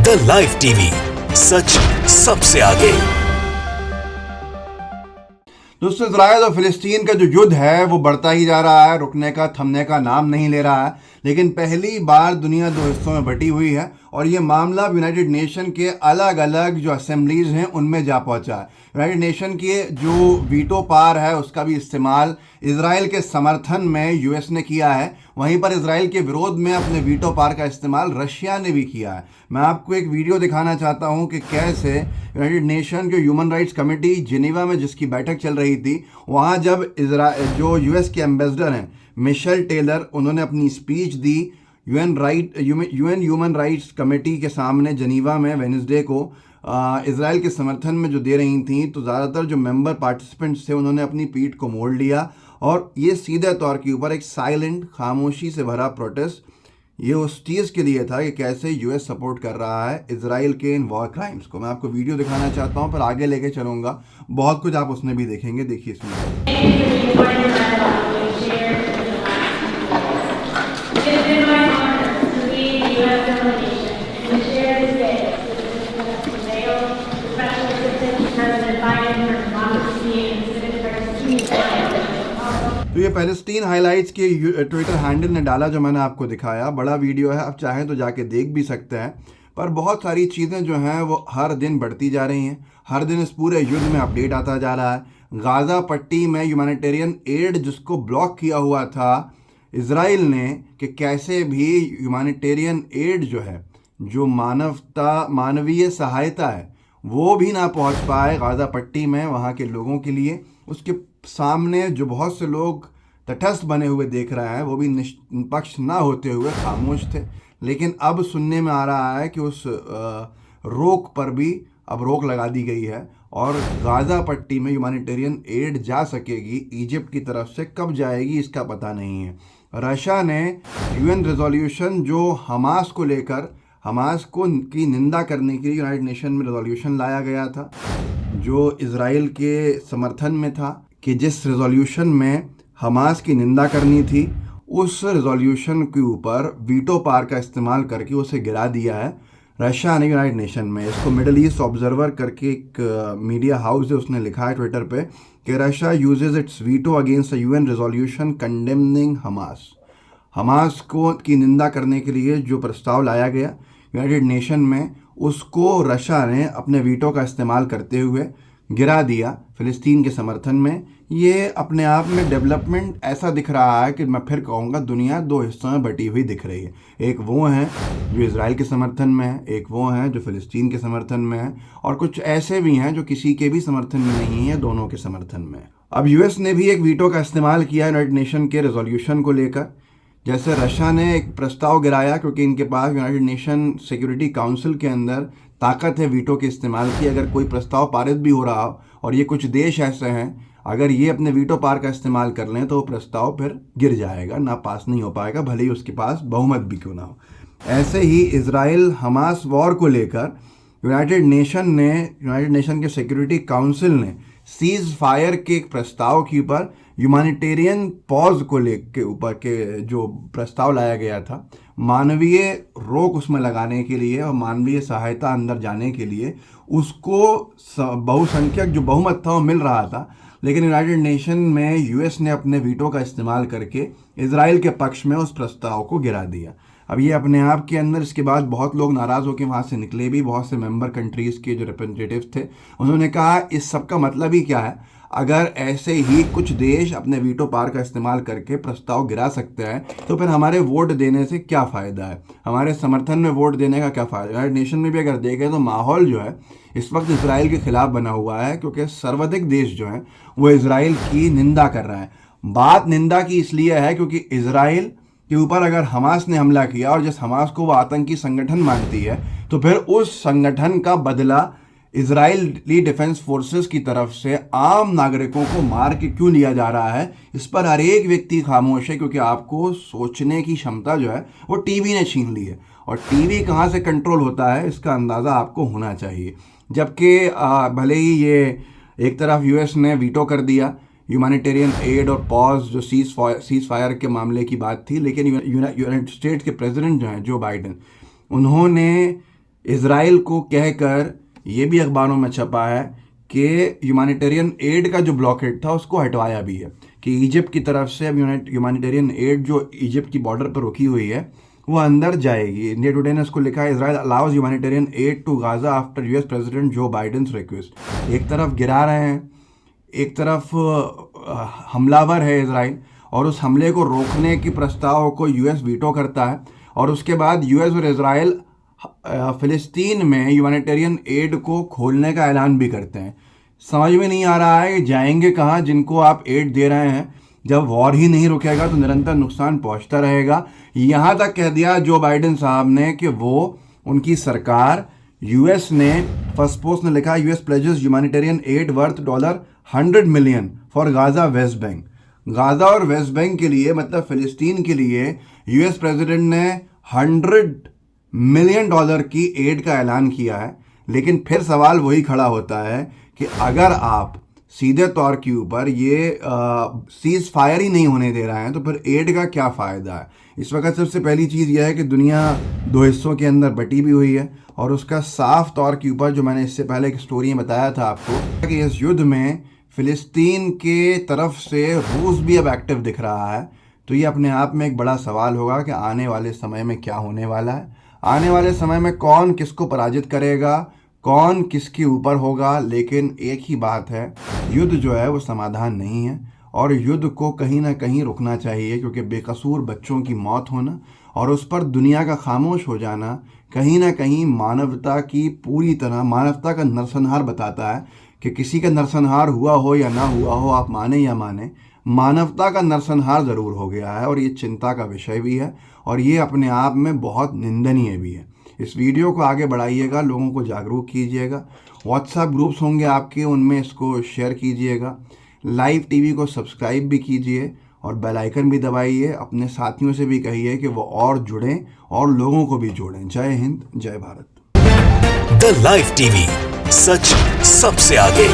The live TV, सच सबसे आगे। दोस्तों, इजराइल और फिलिस्तीन का जो युद्ध है वो बढ़ता ही जा रहा है, रुकने का थमने का नाम नहीं ले रहा है। लेकिन पहली बार दुनिया दो हिस्सों में बटी हुई है और ये मामला यूनाइटेड नेशन के अलग अलग जो असेंबलीज हैं उनमें जा पहुंचा है। यूनाइटेड नेशन के जो वीटो पावर है उसका भी इस्तेमाल इजराइल के समर्थन में यूएस ने किया है। वहीं पर इजराइल के विरोध में अपने वीटो पावर का इस्तेमाल रशिया ने भी किया है। मैं आपको एक वीडियो दिखाना चाहता हूं कि कैसे यूनाइटेड नेशन जो ह्यूमन राइट्स कमेटी जिनेवा में जिसकी बैठक चल रही थी, वहां जब जो यूएस के एम्बेसडर हैं मिशेल टेलर, उन्होंने अपनी स्पीच दी यूएन ह्यूमन राइट्स कमेटी के सामने जिनेवा में वेडनेसडे को इजराइल के समर्थन में जो दे रही थी, तो ज़्यादातर जो मेंबर पार्टिसिपेंट्स थे उन्होंने अपनी पीठ को मोड़ लिया और ये सीधे तौर के ऊपर एक साइलेंट, खामोशी से भरा प्रोटेस्ट ये उस चीज़ के लिए था कि कैसे यूएस सपोर्ट कर रहा है इजराइल के इन वॉर क्राइम्स को। मैं आपको वीडियो दिखाना चाहता हूं, पर आगे लेके चलूंगा, बहुत कुछ आप उसमें भी देखेंगे। देखिए इसमें तो ये पैलेस्टीन हाइलाइट्स के ट्विटर हैंडल ने डाला, जो मैंने आपको दिखाया। बड़ा वीडियो है, आप चाहें तो जाके देख भी सकते हैं। पर बहुत सारी चीज़ें जो हैं वो हर दिन बढ़ती जा रही हैं। हर दिन इस पूरे युद्ध में अपडेट आता जा रहा है। गाज़ा पट्टी में ह्यूमैनिटेरियन एड जिसको ब्लॉक किया हुआ था इजराइल ने, कि कैसे भी ह्यूमैनिटेरियन एड जो है, जो मानवीय सहायता है, वो भी ना पहुंच पाए गाज़ा पट्टी में वहाँ के लोगों के लिए। उसके सामने जो बहुत से लोग तटस्थ बने हुए देख रहे हैं, वो भी निष्पक्ष ना होते हुए खामोश थे। लेकिन अब सुनने में आ रहा है कि उस रोक पर भी अब रोक लगा दी गई है और गाज़ा पट्टी में ह्यूमैनिटेरियन एड जा सकेगी। इजिप्ट की तरफ से कब जाएगी इसका पता नहीं है। रशिया ने यूएन रेजोल्यूशन जो हमास को लेकर, हमास को की निंदा करने के लिए यूनाइटेड नेशन में रेजोल्यूशन लाया गया था, जो इजराइल के समर्थन में था, कि जिस रेजोल्यूशन में हमास की निंदा करनी थी, उस रेजोल्यूशन के ऊपर वीटो पावर का इस्तेमाल करके उसे गिरा दिया है रशिया ने यूनाइटेड नेशन में। इसको मिडल ईस्ट ऑब्जर्वर करके एक मीडिया हाउस है, उसने लिखा है ट्विटर पे कि Russia usage it's veto against a UN resolution condemning Hamas. Hamas को की निंदा करने के लिए जो प्रस्ताव लाया गया यूनाइटेड नेशन में, उसको रशिया ने अपने वीटो का इस्तेमाल करते हुए गिरा दिया फिलिस्तीन के समर्थन में। ये अपने आप में डेवलपमेंट ऐसा दिख रहा है कि मैं फिर कहूँगा दुनिया दो हिस्सों में बटी हुई दिख रही है। एक वो हैं जो इजराइल के समर्थन में है, एक वो हैं जो फिलिस्तीन के समर्थन में है, और कुछ ऐसे भी हैं जो किसी के भी समर्थन में नहीं है, दोनों के समर्थन में। अब यूएस ने भी एक वीटो का इस्तेमाल किया यूनाइटेड नेशन के रेजोल्यूशन को लेकर। जैसे रशिया ने एक प्रस्ताव गिराया, क्योंकि इनके पास यूनाइटेड नेशन सिक्योरिटी काउंसिल के अंदर ताकत है वीटो के इस्तेमाल की। अगर कोई प्रस्ताव पारित भी हो रहा हो, और ये कुछ देश ऐसे हैं, अगर ये अपने वीटो पावर का इस्तेमाल कर लें तो वो प्रस्ताव फिर गिर जाएगा, ना पास नहीं हो पाएगा, भले ही उसके पास बहुमत भी क्यों ना हो। ऐसे ही इजराइल हमास वॉर को लेकर यूनाइटेड नेशन के सिक्योरिटी काउंसिल ने सीज फायर के एक प्रस्ताव के ऊपर, ह्यूमैनिटेरियन पॉज को लेके ऊपर के जो प्रस्ताव लाया गया था, मानवीय रोक उसमें लगाने के लिए और मानवीय सहायता अंदर जाने के लिए, उसको बहुसंख्यक जो बहुमत था वो मिल रहा था। लेकिन यूनाइटेड नेशन में यूएस ने अपने वीटो का इस्तेमाल करके इजराइल के पक्ष में उस प्रस्ताव को गिरा दिया। अब ये अपने आप के अंदर, इसके बाद बहुत लोग नाराज़ होकर वहाँ से निकले भी। बहुत से मेंबर कंट्रीज़ के जो रिप्रेजेंटेटिव्स थे, उन्होंने कहा इस सब का मतलब ही क्या है? अगर ऐसे ही कुछ देश अपने वीटो पावर का इस्तेमाल करके प्रस्ताव गिरा सकते हैं, तो फिर हमारे वोट देने से क्या फ़ायदा है? हमारे समर्थन में वोट देने का क्या फ़ायदा? यूनाइटेड नेशन में भी अगर देखें तो माहौल जो है इस वक्त इजराइल के खिलाफ बना हुआ है, क्योंकि सर्वाधिक देश जो हैं वो इजराइल की निंदा कर रहा है। बात निंदा की इसलिए है क्योंकि इजराइल के ऊपर अगर हमास ने हमला किया और जिस हमास को वो आतंकी संगठन मानती है, तो फिर उस संगठन का बदला इजरायली डिफेंस फोर्सेस की तरफ से आम नागरिकों को मार के क्यों लिया जा रहा है, इस पर हर एक व्यक्ति खामोश है, क्योंकि आपको सोचने की क्षमता जो है वो टीवी ने छीन ली है। और टीवी कहाँ से कंट्रोल होता है इसका अंदाज़ा आपको होना चाहिए। जबकि भले ही ये एक तरफ यूएस ने वीटो कर दिया ह्यूमैनिटेरियन एड और पॉज जो सीज फायर के मामले की बात थी, लेकिन यूनाइटेड स्टेट्स के प्रेसिडेंट जो हैं जो बाइडेन, उन्होंने इज़राइल को कहकर ये भी अखबारों में छपा है कि ह्यूमैनिटेरियन एड का जो ब्लॉकेट था उसको हटवाया भी है, कि इजिप्ट की तरफ से अब ह्यूमैनिटेरियन एड जो इजिप्ट की बॉर्डर पर रुकी हुई है वो अंदर जाएगी। इंडिया टुडे ने उसको लिखा है, Israel allows humanitarian aid to Gaza after US president Joe Biden's request. एक तरफ गिरा रहे हैं, एक तरफ हमलावर है इजराइल, और उस हमले को रोकने की प्रस्ताव को यूएस वीटो करता है, और उसके बाद यूएस और इजराइल फ़िलिस्तीन में ह्यूमैनिटेरियन एड को खोलने का ऐलान भी करते हैं। समझ में नहीं आ रहा है जाएंगे कहाँ जिनको आप एड दे रहे हैं। जब वॉर ही नहीं रुकेगा तो निरंतर नुकसान पहुंचता रहेगा। यहाँ तक कह दिया जो बाइडेन साहब ने कि वो उनकी सरकार, यूएस ने, फर्स्ट पोस्ट ने लिखा, US pledges humanitarian add worth $100 million for Gaza West Bank. Gaza और वेस्ट बैंक के लिए, मतलब फ़िलिस्तीन के लिए, यूएस प्रेसिडेंट ने $100 मिलियन की एड का ऐलान किया है। लेकिन फिर सवाल वही खड़ा होता है कि अगर आप सीधे तौर के ऊपर ये सीज़ फायर ही नहीं होने दे रहे हैं तो फिर एड का क्या फ़ायदा है। इस वक्त सबसे पहली चीज़ यह है कि दुनिया दो हिस्सों के अंदर बटी भी हुई है, और उसका साफ तौर के ऊपर, जो मैंने इससे पहले एक स्टोरी में बताया था आपको, कि इस युद्ध में फ़िलिस्तीन के तरफ से रूस भी अब एक्टिव दिख रहा है। तो ये अपने आप में एक बड़ा सवाल होगा कि आने वाले समय में क्या होने वाला है। आने वाले समय में कौन किसको पराजित करेगा, कौन किसके ऊपर होगा। लेकिन एक ही बात है, युद्ध जो है वो समाधान नहीं है, और युद्ध को कहीं ना कहीं रुकना चाहिए, क्योंकि बेकसूर बच्चों की मौत होना और उस पर दुनिया का खामोश हो जाना कहीं ना कहीं मानवता की पूरी तरह, मानवता का नरसंहार बताता है। कि किसी का नरसंहार हुआ हो या ना हुआ हो, आप माने या माने, मानवता का नरसंहार ज़रूर हो गया है, और ये चिंता का विषय भी है, और ये अपने आप में बहुत निंदनीय भी है। इस वीडियो को आगे बढ़ाइएगा, लोगों को जागरूक कीजिएगा। व्हाट्सएप ग्रुप्स होंगे आपके, उनमें इसको शेयर कीजिएगा। लाइव टीवी को सब्सक्राइब भी कीजिए और बेल आइकन भी दबाइए। अपने साथियों से भी कहिए कि वो और जुड़ें और लोगों को भी जोड़ें। जय हिंद, जय भारत। द लाइव टीवी, सच सबसे आगे।